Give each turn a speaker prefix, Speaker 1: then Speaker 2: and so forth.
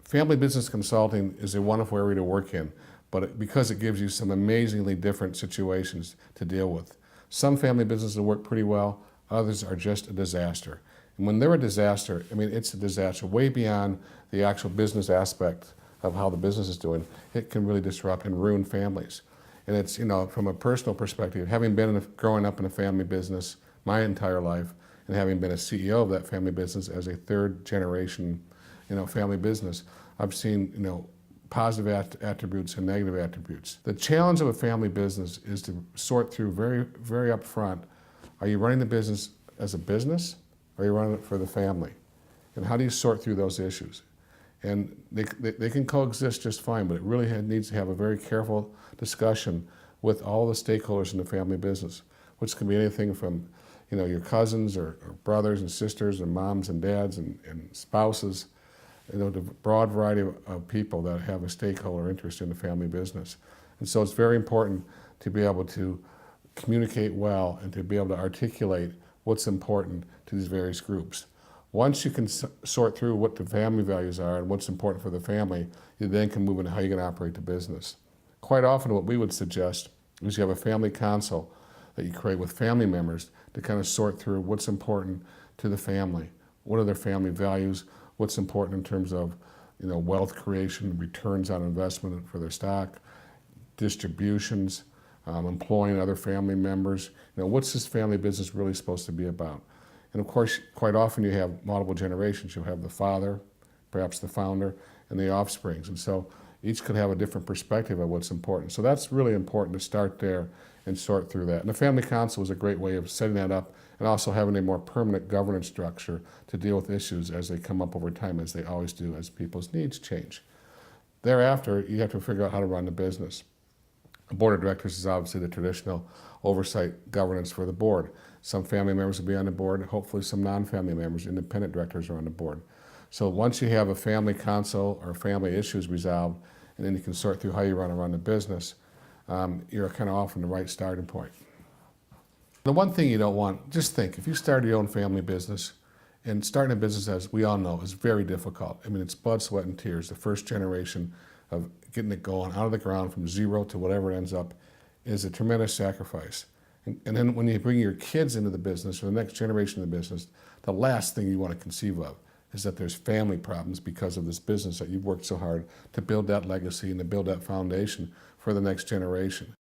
Speaker 1: Family business consulting is a wonderful area to work in, but because it gives you some amazingly different situations to deal with. Some family businesses work pretty well, others are just a disaster. And when they're a disaster, I mean, it's a disaster way beyond the actual business aspect of how the business is doing. It can really disrupt and ruin families. And it's, from a personal perspective, having growing up in a family business my entire life and having been a CEO of that family business as a third generation, family business, I've seen, positive attributes and negative attributes. The challenge of a family business is to sort through very, very upfront, are you running the business as a business or are you running it for the family? And how do you sort through those issues? And they can coexist just fine, but it really needs to have a very careful discussion with all the stakeholders in the family business, which can be anything from your cousins or brothers and sisters and moms and dads and spouses, the broad variety of people that have a stakeholder interest in the family business. And so it's very important to be able to communicate well and to be able to articulate what's important to these various groups. Once you can sort through what the family values are and what's important for the family, you then can move into how you're going to operate the business. Quite often what we would suggest is you have a family council that you create with family members to kind of sort through what's important to the family. What are their family values? What's important in terms of wealth creation, returns on investment for their stock, distributions, employing other family members. What's this family business really supposed to be about? And of course, quite often you have multiple generations. You'll have the father, perhaps the founder, and the offsprings. And so each could have a different perspective of what's important. So that's really important to start there and sort through that. And the family council is a great way of setting that up and also having a more permanent governance structure to deal with issues as they come up over time, as they always do, as people's needs change. Thereafter, you have to figure out how to run the business. A board of directors is obviously the traditional oversight governance for the board. Some family members will be on the board, hopefully some non-family members, independent directors are on the board. So once you have a family council or family issues resolved, and then you can sort through how you want to run the business, you're kind of off on the right starting point. The one thing you don't want, just think, if you started your own family business, and starting a business, as we all know, is very difficult. I mean, it's blood, sweat, and tears. The first generation of getting it going out of the ground from zero to whatever it ends up is a tremendous sacrifice. And then when you bring your kids into the business or the next generation of the business, the last thing you want to conceive of is that there's family problems because of this business that you've worked so hard to build that legacy and to build that foundation for the next generation.